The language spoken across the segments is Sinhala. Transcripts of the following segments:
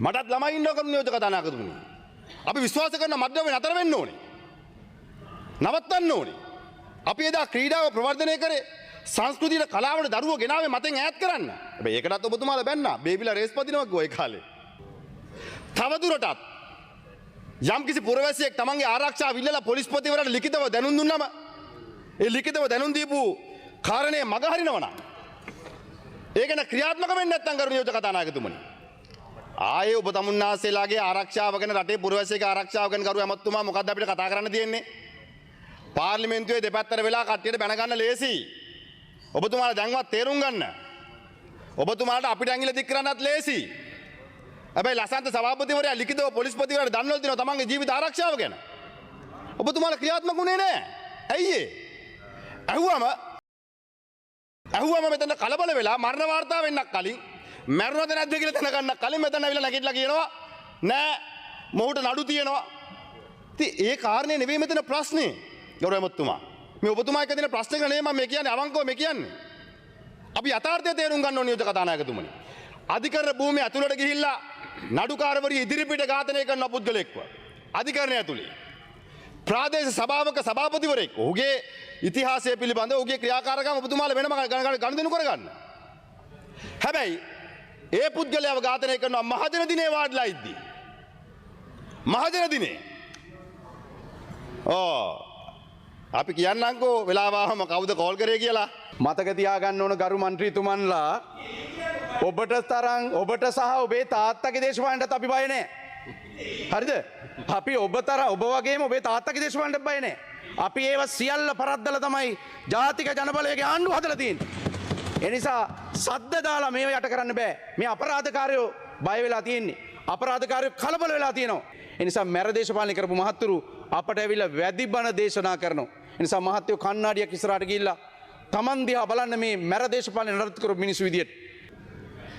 මටත් ළමයි ඉන්නවා කරු නියෝජක කතානායකතුමනි. අපි විශ්වාස කරන මධ්‍යමයේ නතර වෙන්න ඕනේ. නවත්තන්න ඕනේ. අපි එදා ක්‍රීඩාව ප්‍රවර්ධනය කරේ සංස්කෘතියට කලාවට දරුවෝ ගෙනාවේ මතෙන් ඈත් කරන්න. හැබැයි ඒකටත් ඔබතුමාලා බැන්නා. බේබිලා රේස් පදිනවා කිව්වා ඒ කාලේ. තවදුරටත් යම්කිසි පුරවැසියෙක් තමන්ගේ ආරක්ෂාව ඉල්ලලා පොලිස්පතිවරයාට ලිඛිතව දැනුම් දුන්නම ඒ ලිඛිතව දැනුම් දීපු කාරණේ මගහරිනවා නම් ඒක න ක්‍රියාත්මක වෙන්නේ නැත්නම් කරු නියෝජක කතානායකතුමනි. ආයේ ඔබ තමුන්නාසේලාගේ ආරක්ෂාව ගැන රටේ පුරවැසියෙක් ආරක්ෂාව ගැන කරු ඇමතුමා මොකද්ද අපිට කතා කරන්න තියෙන්නේ? පාර්ලිමේන්තුවේ දෙපැත්තට වෙලා කට්ටියට බැන ගන්න ලේසි. ඔබතුමාලා දැන්වත් තේරුම් ගන්න. ඔබතුමාලට අපිට ඇඟිල්ල දික් කරන්නත් ලේසි. හැබැයි ලසන්ත සභාපතිවරයා ලිඛිතව පොලිස්පතිවරයාට දන්වලා දෙනවා තමන්ගේ ජීවිත ආරක්ෂාව ගැන. ඔබතුමාලා ක්‍රියාත්මක වුණේ නැහැ. ඇයි ඒ? ඇහුවම මෙතන කලබල වෙලා මරණ වාර්තා වෙන්නක් කලින් මරණවද නැද්ද කියලා දැනගන්න කලින් මෙතන ඇවිල්ලා නැගිටලා කියනවා නෑ මොහුට නඩු තියෙනවා. ඉතින් ඒ කාරණේ නෙවෙයි මෙතන ප්‍රශ්නේ. ගෞරව ඇමතුමා. මේ ඔබතුමා එක්ක දෙන ප්‍රශ්නක නෙවෙයි මම මේ කියන්නේ අවංකව මේ කියන්නේ. අපි යථාර්ථය තේරුම් ගන්න ඕනේ නියෝජක කතානායකතුමනි. අධිකරණ භූමිය ඇතුළට ගිහිල්ලා නඩුකාරවරිය ඉදිරිපිට ඝාතනය කරන පුද්ගලෙක්ව අධිකරණය ඇතුළේ ප්‍රාදේශ සභාවක සභාපතිවරයෙක් ඔහුගේ ඉතිහාසය පිළිබඳව ඔහුගේ ක්‍රියාකාරකම් ඔබතුමාලා වෙනම ගණනදෙනු කරගන්න. හැබැයි ඒ පුද්ගලයාව ඝාතනය කරනවා මහජන දිනේ වාඩිලා ඉද්දී. මහජන දිනේ. අපි කියන්නම්කෝ වෙලාවම කවුද කෝල් කරේ කියලා. මතක තියාගන්න ඕන ගරු මන්ත්‍රීතුමන්ලා ඔබට තරම් ඔබට සහ ඔබේ තාත්තගේ දේශපාලනටත් අපි බය නැහැ. හරිද? අපි ඔබ වගේම ඔබේ තාත්තගේ දේශපාලනටත් බය නැහැ. අපි ඒව සියල්ල පරද්දලා තමයි ජාතික ජනබලයේ ආණ්ඩුව හදලා තියෙන්නේ. ඒ නිසා සද්ද දාලා මේව යට කරන්න බෑ. මේ අපරාධකාරයෝ බය වෙලා තියෙන්නේ. අපරාධකාරයෝ කලබල වෙලා තියෙනවා. ඒ නිසා මැර දේශපාලනය කරපු මහත්තුරු අපට ඇවිල්ලා වැදි බණ දේශනා කරනවා. ඒ නිසා මහත්යෝ කණ්ණාඩියක් ඉස්සරහට ගිහිල්ලා Taman දිහා බලන්න මේ මැර දේශපාලනය නඩත්තු කරපු මිනිස්සු විදියට.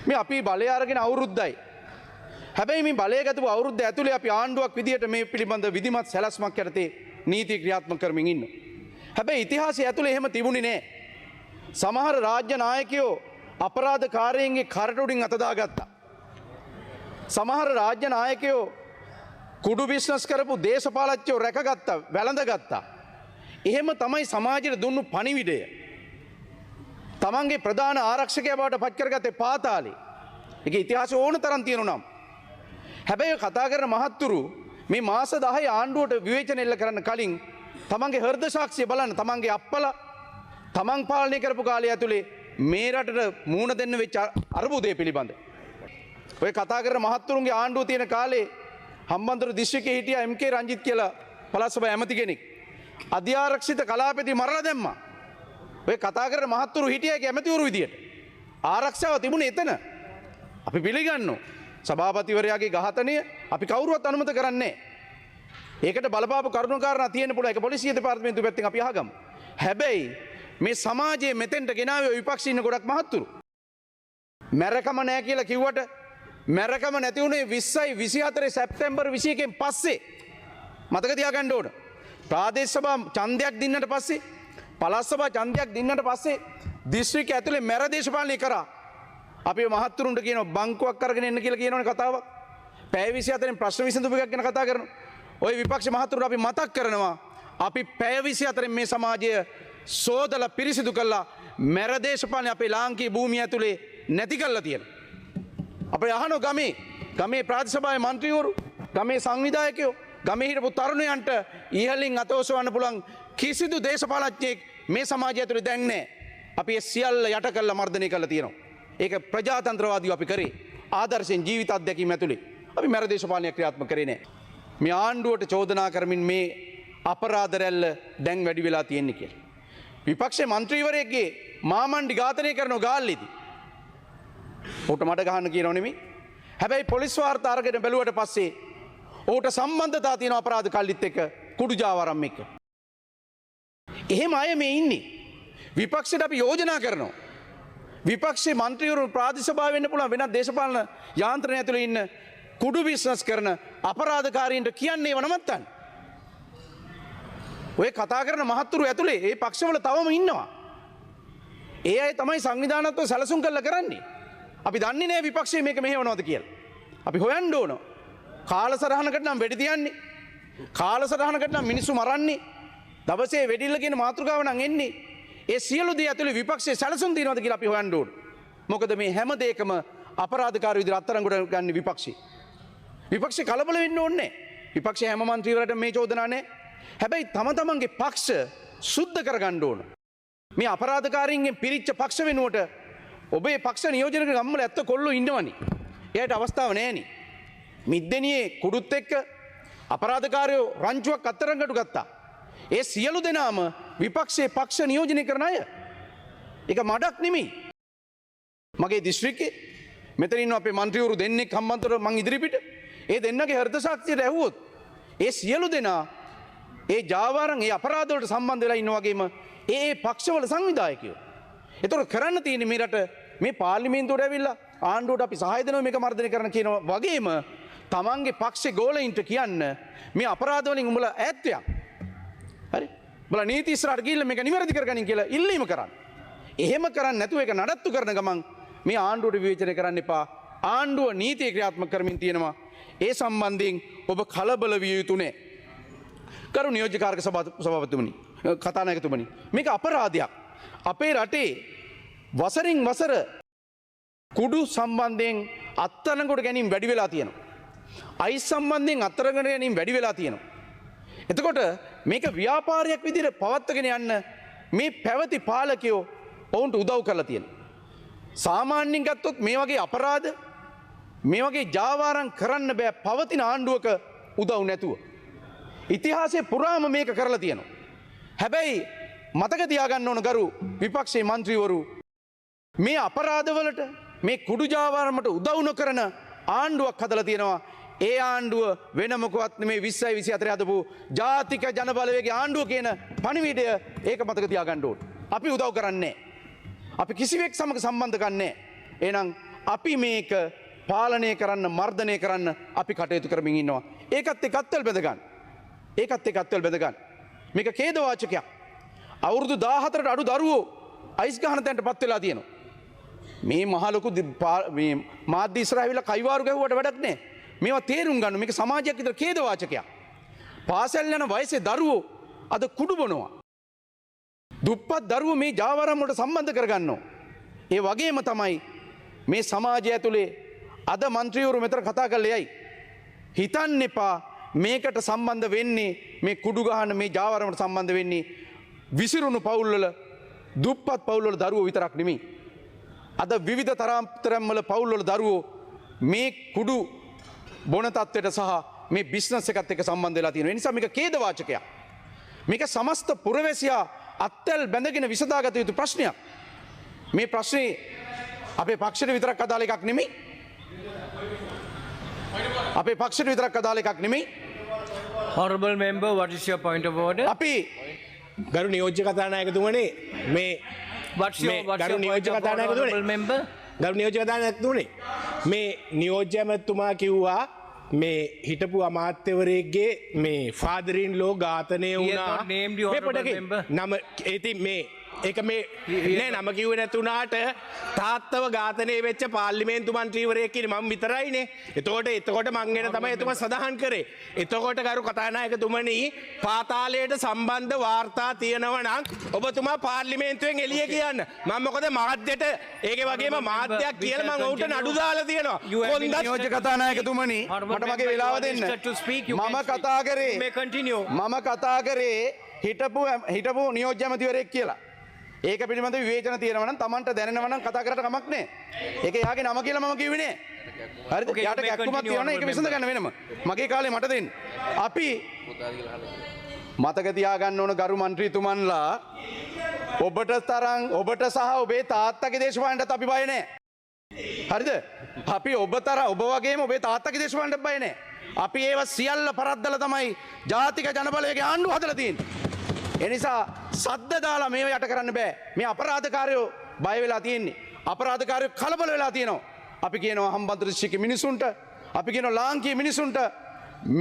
මේ අපි බලය අරගෙන අවුරුද්දයි. හැබැයි මේ බලය ගතපු අවුරුද්ද ඇතුලේ අපි ආණ්ඩුවක් විදියට මේ පිළිබඳ විධිමත් සැලැස්මක් යටතේ නීති ක්‍රියාත්මක කරමින් ඉන්නවා. හැබැයි ඉතිහාසය ඇතුලේ එහෙම තිබුණේ නෑ. සමහර රාජ්‍ය නායකයෝ අපරාධකාරයන්ගේ කරට උඩින් අත දාගත්තා. සමහර රාජ්‍ය නායකයෝ කුඩු බිස්නස් කරපු දේශපාලච්චෝ රැකගත්තා, වැළඳගත්තා. එහෙම තමයි සමාජයට දුන්නු පණිවිඩය. තමන්ගේ ප්‍රධාන ආරක්ෂකයා බවට පත් කරගත්තේ පාතාලේ. ඒක ඉතිහාසය ඕන තරම් තියෙනවා නම්. හැබැයි කතා කරන මහත්තුරු මේ මාස 10 ආණ්ඩුවට විවේචන එල්ල කරන්න කලින් තමන්ගේ හෘද සාක්ෂිය බලන්න. තමන්ගේ අප්පලා තමන් පාලනය කරපු කාලය ඇතුලේ මේ රටට මූණ දෙන්න වෙච්ච අර්බුදය පිළිබඳ. ඔය කතා කරන මහත්තුරුන්ගේ ආණ්ඩුව තියෙන කාලේ හම්බන්තොට දිස්ත්‍රික්කයේ හිටියා එම්.කේ. රංජිත් කියලා පළාත් සභා ඇමති කෙනෙක්. අධ්‍යාරක්ෂිත කලාපෙදී මරලා දැම්මා. ඔය කතා කරන මහත්තුරු හිටියා ඒක ඇමතිවරු විදියට. ආරක්ෂාව තිබුණේ එතන. අපි පිළිගන්නවා. සභාපතිවරයාගේ ඝාතනය අපි කවුරුවත් අනුමත කරන්නේ නැහැ. ඒකට බලපාපු කරුණාකාරණා තියෙන්න පුළුවන්. ඒක පොලිසිය දෙපාර්තමේන්තුව පැත්තෙන් අපි අහගමු. හැබැයි මේ සමාජයේ මෙතෙන්ට ගෙනාවේ විපක්ෂ ඉන්න ගොඩක් මහත්තුරු. මැරකම නැහැ කියලා කිව්වට මැරකම නැති වුණේ 20යි 24 සැප්තැම්බර් 21 පස්සේ. මතක තියාගන්න ඕන. ප්‍රාදේශ සභා ඡන්දයක් දින්නට පස්සේ පළාත් සභා ඡන්දයක් දින්නට පස්සේ දිස්ත්‍රික්ක ඇතුලේ මැර දේශපාලනය කරා. අපි මහත්තුරුන්ට කියනවා බංකුවක් අරගෙන එන්න කියලා කියනවනේ කතාවක්. පැය 24න් ප්‍රශ්න විසඳුම එකක් ගැන කතා කරනවා. ওই විපක්ෂ මහත්තුරුන්ට අපි මතක් කරනවා අපි පැය 24න් මේ සමාජය සෝදලා පිරිසිදු කළා මැර දේශපාලනය අපේ ලාංකීය භූමිය ඇතුලේ නැති කළා තියෙනවා. අපි අහන ගමේ ප්‍රාදේශ සභාවේ മന്ത്രിවරු, ගමේ සංවිධායකයෝ, ගමේ හිටපු තරුණයන්ට ඉහළින් අතෝසවන්න පුළුවන් කිසිදු දේශපාලඥයෙක් මේ සමාජය ඇතුලේ දැන් නැහැ. අපි ඒ සියල්ල යට කළා මර්ධනය කළා තියෙනවා. ඒක ප්‍රජාතන්ත්‍රවාදීව අපි කරේ. ආදර්ශයෙන් ජීවිත අත්දැකීම් ඇතුලේ. අපි මැර දේශපාලනය ක්‍රියාත්මක කරේ නැහැ. මේ ආණ්ඩුවට චෝදනා කරමින් මේ අපරාධ රැල්ල දැන් වැඩි වෙලා තියෙන්නේ කියලා. විපක්ෂයේ മന്ത്രിවරයෙක්ගේ මාමණ්ඩි ඝාතනය කරන ගාල්ලේදී ඔහුට මට ගහන්න කියනව නෙමෙයි. හැබැයි පොලිස් වාර්තා අරගෙන බැලුවට පස්සේ ඔහුට සම්බන්ධතා තියෙන අපරාධ කල්ලිත් එක්ක කුඩු ජාවාරම් එක්ක. එහෙම අය මේ ඉන්නේ. විපක්ෂයට අපි යෝජනා කරනවා. විපක්ෂයේ മന്ത്രിවරු ප්‍රාදේශ සභාව වෙන්න පුළුවන් වෙනත් දේශපාලන යාන්ත්‍රණය ඇතුලේ ඉන්න කුඩු බිස්නස් කරන අපරාධකාරීන්ට කියන්නේ ඒව නවත්තන්න. ඔය කතා කරන මහත්තුරු ඇතුලේ ඒ පක්ෂවල තවම ඉන්නවා. ඒ අය තමයි සංවිධානත්ව සැලසුම් කරලා කරන්නේ. අපි දන්නේ නැහැ විපක්ෂයේ මේක මෙහෙවනවද කියලා. අපි හොයන්න ඕන. කාලසටහනකට නම් වෙඩි තියන්නේ. කාලසටහනකට නම් මිනිස්සු මරන්නේ. දවසේ වෙඩිල්ල කියන මාතෘකාව නම් එන්නේ. ඒ සියලු දේ ඇතුලේ විපක්ෂයේ සැලසුම් තියනවාද කියලා අපි හොයන්න ඕන. මොකද මේ හැම දෙයකම අපරාධකාරී විදිහට අත්අඩංගුවට ගන්න විපක්ෂي. විපක්ෂේ කලබල වෙන්න ඕනේ නැහැ. විපක්ෂයේ හැම മന്ത്രിවරට මේ චෝදනා නැහැ. හැබැයි තම තමන්ගේ පක්ෂ සුද්ධ කරගන්න ඕන. මේ අපරාධකාරීන්ගෙන් පිරිච්ච පක්ෂ වෙනුවට ඔබේ පක්ෂ නියෝජන කරන ගම්වල ඇත්ත කොල්ලෝ ඉන්නවනේ. එයාට අවස්ථාව නැහෙනේ. මිද්දෙනියේ කුඩුත් එක්ක අපරාධකාරයෝ රංචුවක් අත්තරංගට ගත්තා. ඒ සියලු දෙනාම විපක්ෂයේ පක්ෂ නියෝජනය කරන අය. ඒක මඩක් නෙමෙයි. මගේ දිස්ත්‍රික්කේ මෙතන ඉන්න අපේ മന്ത്രിවරු දෙන්නෙක් හම්බන්තොට මං ඉදිරිපිට ඒ දෙන්නගේ හෘද සාක්ෂියට ඇහුවොත් ඒ සියලු දෙනා ඒ ජාවාරම් ඒ අපරාධ වලට සම්බන්ධ වෙලා ඉන්න වගේම ඒ පක්ෂවල සංවිධායකයෝ. ඒතකොට කරන්න තියෙන්නේ මේ රට මේ පාර්ලිමේන්තුවට ඇවිල්ලා ආණ්ඩුවට අපි සහාය දෙනවා මේක මර්ධනය කරන්න කියන වගේම තමන්ගේ පක්ෂේ ගෝලයින්ට කියන්න මේ අපරාධ වලින් උඹලා ඈත් වෙන්න. හරි? උඹලා නීති ඉස්සරහට ගිහිල්ලා මේක නිවැරදි කරගනින් කියලා ඉල්ලීම කරන්න. එහෙම කරන්නේ නැතුව ඒක නඩත්තු කරන ගමන් මේ ආණ්ඩුවට විවේචනය කරන්න එපා. ආණ්ඩුව නීතිය ක්‍රියාත්මක කරමින් තියෙනවා. ඒ සම්බන්ධයෙන් ඔබ කලබල විය යුතු නෑ. කරු නියෝජ්‍ය කාර්ක සභාපතිතුමනි, කතානායකතුමනි, මේක අපරාධයක්. අපේ රටේ වසරින් වසර කුඩු සම්බන්ධයෙන් අත්අඩංගුවට ගැනීම වැඩි වෙලා තියෙනවා. අයිස් සම්බන්ධයෙන් අත්අඩංගුවට ගැනීම වැඩි වෙලා තියෙනවා. එතකොට මේක ව්‍යාපාරයක් විදිහට පවත්වාගෙන යන්න මේ පැවති පාලකයෝ ඔවුන්ට උදව් කරලා තියෙනවා. සාමාන්‍යයෙන් ගත්තොත් මේ වගේ අපරාධ මේ වගේ ජාවාරම් කරන්න බෑ පවතින ආණ්ඩුවක උදව් නැතුව. ඉතිහාසයේ පුරාම මේක කරලා තියෙනවා. හැබැයි මතක තියාගන්න ඕන ගරු විපක්ෂයේ മന്ത്രിවරු මේ අපරාධවලට මේ කුඩු ජාවාරමට උදව් නොකරන ආණ්ඩුවක් හදලා තියෙනවා. ඒ ආණ්ඩුව වෙන මොකවත් නෙමේ 20යි 24 හදපු ජාතික ජනබලවේගයේ ආණ්ඩුව කියන පණිවිඩය ඒක මතක තියාගන්න ඕන. අපි උදව් කරන්නේ අපි කිසිවෙක් සමග සම්බන්ධ ගන්නෑ. එහෙනම් අපි මේක පාලනය කරන්න මර්ධනය කරන්න අපි කටයුතු කරමින් ඉන්නවා. ඒකත් එක්ක අත්වල බැඳ ගන්න. ඒකත් එක්ක අත්වල බැඳ ගන්න. මේක ඛේදවාචකයක්. අවුරුදු 14ට අඩු දරුවෝ අයිස් ගහන තැනටපත් වෙලා තියෙනවා. මේ මහ ලොකු මේ මාධ්‍ය ඉස්සරහ ඇවිල්ලා කයිවාරු ගැහුවට වැඩක් නැහැ. මේවා තේරුම් ගන්න. මේක සමාජයක් විතර ඛේදවාචකයක්. පාසල් යන වයසේ දරුවෝ අද කුඩු බොනවා. දුප්පත් දරුවෝ මේ ජාවාරම් වලට සම්බන්ධ කරගන්නවා. ඒ වගේම තමයි මේ සමාජය ඇතුලේ අද മന്ത്രിවරු මෙතන කතා කරලා යයි. හිතන්න එපා මේකට සම්බන්ධ වෙන්නේ මේ කුඩු ගහන මේ ජාවාරම් වලට සම්බන්ධ වෙන්නේ විසිරුණු පවුල්වල දුප්පත් පවුල්වල දරුවෝ විතරක් නෙමෙයි. අද විවිධ තරම්වල පවුල්වල දරුවෝ මේ කුඩු බොන තත්ත්වයට සහ මේ බිස්නස් එකත් එක්ක සම්බන්ධ වෙලා තියෙනවා. ඒ නිසා මේක ඛේදවාචකයක්. මේක සමස්ත පුරවැසියා අත්වල බැඳගෙන විසඳාගත යුතු ප්‍රශ්නයක්. මේ ප්‍රශ්නේ අපේ පක්ෂයට විතරක් අදාළ එකක් නෙමෙයි. අපේ පක්ෂයට විතරක් අදාළ එකක් නෙමෙයි. Honorable member, what is your point of order? අපි ගරු නියෝජ්‍ය කතානායකතුමනි මේ What's your ගරු point නියෝජ්‍ය of order, honorable කතානායකතුමනි member? ගරු නියෝජ්‍ය කතානායකතුමනි මේ නියෝජ්‍ය ඇමතුමා කිව්වා මේ හිටපු අමාත්‍යවරයෙක්ගේ මේ ෆාදරින් ලෝ ඝාතනය වුණා. not named the මේ honorable පොඩ්ඩකින් member. නම ඒති මේ ඒක මේ නෑ නම කිව්වේ නැතුණාට තාත්තව ඝාතනය වෙච්ච පාර්ලිමේන්තු මන්ත්‍රීවරයෙක් ඉන්නේ මම විතරයිනේ. එතකොට මං ගැන තමයි එතුමා සඳහන් කරේ. එතකොට ගරු කතානායකතුමනි පාතාලයට සම්බන්ධ වාර්තා තියෙනවා නම් ඔබතුමා පාර්ලිමේන්තුවෙන් එළිය කියන්න. මම මොකද මාධ්‍යට ඒකේ වගේම මාධ්‍යයක් කියලා මං ඔහුට නඩු දාලා තියෙනවා. නියෝජ්‍ය කතානායකතුමනි මට මගේ වෙලාව දෙන්න. මම කතා කරේ මම කතා කරේ හිටපු නියෝජ්‍ය ඇමතිවරයෙක් කියලා. ඒක පිළිබඳ විවේචන තියෙනවා නම් Tamanට දැනෙනවා නම් කතා කරලා කමක් නැහැ. ඒක එයාගේ නම කියලා මම කිව්වේ නෑ. හරිද? එයාට කැක්කුමක් තියෙනවා නම් ඒක විසඳ ගන්න වෙනම. මගේ කාලේ මට දෙන්න. අපි මතක තියාගන්න ඕන ගරු മന്ത്രിතුමන්ලා ඔබට සහ ඔබේ තාත්තගේ දේශපාලනටත් අපි බය නෑ. හරිද? අපි ඔබ වගේම ඔබේ තාත්තගේ දේශපාලනටත් බය නෑ. අපි ඒව සියල්ල පරද්දලා තමයි ජාතික ජනබලවේගයේ ආණ්ඩුව හදලා තියෙන්නේ. එනිසා සද්ද දාලා මේව යට කරන්න බෑ. මේ අපරාධකාරයෝ බය වෙලා තියෙන්නේ. අපරාධකාරයෝ කලබල වෙලා තියෙනවා. අපි කියනවා හම්බන්තොට දිස්ත්‍රික්කේ මිනිසුන්ට, අපි කියනවා ලාංකීය මිනිසුන්ට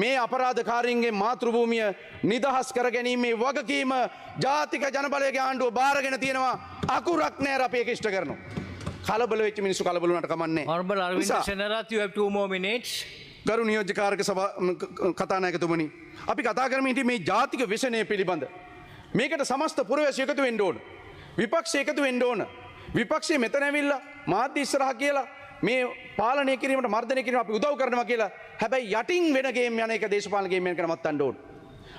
මේ අපරාධකාරීන්ගේ මාතෘභූමිය නිදහස් කර ගැනීමේ වගකීම ජාතික ජනබලවේගයේ ආණ්ඩුව බාරගෙන තියෙනවා. අකුරක් නෑ අපි ඒක ඉෂ්ට කරනවා. කලබල වෙච්ච මිනිස්සු කලබල වුණාට කමන්නේ. Honorable Arvind නිසා Senarath, you have 2 more minutes. ගරු නියෝජ්‍යකාරක කතානායකතුමනි අපි කතා කරමින් හිටියේ මේ ජාතික විෂණය පිළිබඳ. මේකට සමස්ත පුරවැසියෝ එකතු වෙන්න ඕන. විපක්ෂය එකතු වෙන්න ඕන. විපක්ෂය මෙතන ඇවිල්ලා මාධ්‍ය ඉස්සරහා කියලා මේ පාලනය කිරීමට මර්ධනය කිරීම අපි උදව් කරනවා කියලා හැබැයි යටින් වෙන ගේම් යන එක දේශපාලන ගේම් එකකට නවත්තන්න ඕන.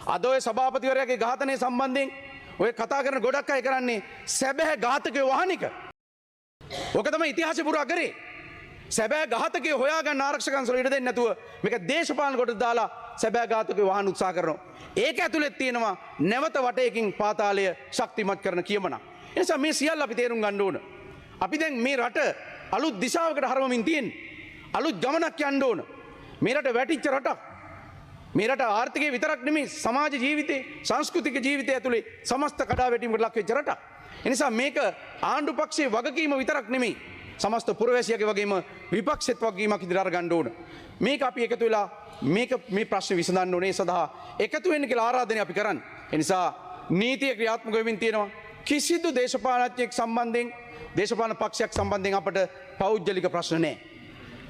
අද ඔය සභාපතිවරයාගේ ඝාතනය සම්බන්ධයෙන් ඔය කතා කරන ගොඩක් අය කරන්නේ සැබෑ ඝාතකයෝ වහන එක. ඕක තමයි ඉතිහාසය පුරා කරේ. සැබෑ ඝාතකයෝ හොයාගන්න ආරක්ෂක අංශවල ඉඩ දෙන්නේ නැතුව මේක දේශපාලන කොට දාලා සැබෑ ඝාතකයෝ වහන්න උත්සාහ කරනවා. ඒක ඇතුළේ තියෙනවා නැවත වටයකින් පාතාලය ශක්තිමත් කරන කියමනක්. ඒ නිසා මේ සියල්ල අපි තේරුම් ගන්න ඕන. අපි දැන් මේ රට අලුත් දිශාවකට හරවමින් තියෙන්නේ. අලුත් ගමනක් යන්න ඕන. මේ රට වැටිච්ච රටක්. මේ රට ආර්ථිකය විතරක් නෙමෙයි සමාජ ජීවිතේ සංස්කෘතික ජීවිතය ඇතුලේ සමස්ත කඩාවැටීමකට ලක් වෙච්ච රටක්. ඒ නිසා මේක ආණ්ඩු පක්ෂයේ වගකීම විතරක් නෙමෙයි සමස්ත පුරවැසියගේ වගේම විපක්ෂෙත් වගකීමක් ඉදිරියට අරගන්න ඕන. මේක අපි එකතු වෙලා මේ ප්‍රශ්න විසඳන්න ඕනේ. සඳහා එකතු වෙන්න කියලා ආරාධනය අපි කරන්නේ. ඒ නිසා නීතිය ක්‍රියාත්මක වෙමින් තියෙනවා. කිසිදු දේශපාලනඥයෙක් සම්බන්ධයෙන් දේශපාලන පක්ෂයක් සම්බන්ධයෙන් අපට පෞද්ගලික ප්‍රශ්න නැහැ.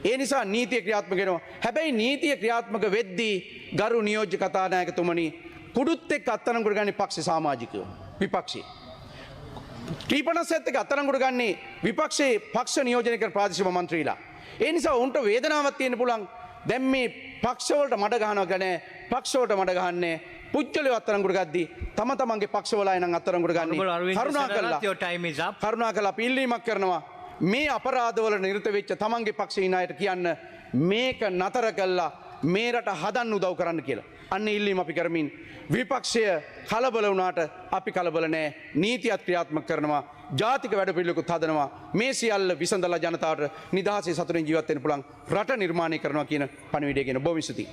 ඒ නිසා නීතිය ක්‍රියාත්මක වෙනවා. හැබැයි නීතිය ක්‍රියාත්මක වෙද්දී ගරු නියෝජ්‍ය කතානායකතුමනි කුඩුත් එක්ක අත්අඩංගුවට ගන්නේ පක්ෂ සමාජිකයෝ විපක්ෂයේ. ත්‍රිපනස්සෙත් එක්ක අත්අඩංගුවට ගන්නේ විපක්ෂයේ පක්ෂ නියෝජනය කර ප්‍රාදේශීය මන්ත්‍රීලා. ඒ නිසා උන්ට වේදනාවක් තියෙන්න පුළුවන්. දැන් මේ පක්ෂ වලට මඩ ගහනවා කියන්නේ පක්ෂ වලට මඩ ගහන්නේ පුච්චලිය අත්අඩංගුවට ගද්දී තම තමන්ගේ පක්ෂවල අය නම් අත්අඩංගුවට ගන්නේ. කරුණාකරලා your time is up. කරුණාකරලා අපි ඉල්ලීමක් කරනවා. මේ අපරාධවල නිරත වෙච්ච තමන්ගේ පක්ෂේ ඉන්න අයට කියන්න මේක නතර කළා මේ රට හදන්න උදව් කරන්න කියලා. අන්න ඉල්ලීම අපි කරමින් විපක්ෂය කලබල වුණාට අපි කලබල නැහැ. නීතියත් ක්‍රියාත්මක කරනවා. ජාතික වැඩපිළිවෙලකුත් හදනවා. මේ සියල්ල විසඳලා ජනතාවට නිදහසේ සතුටින් ජීවත් වෙන්න පුළුවන් රට නිර්මාණය කරනවා කියන පණිවිඩය කියන බොහොම ස්තුතියි.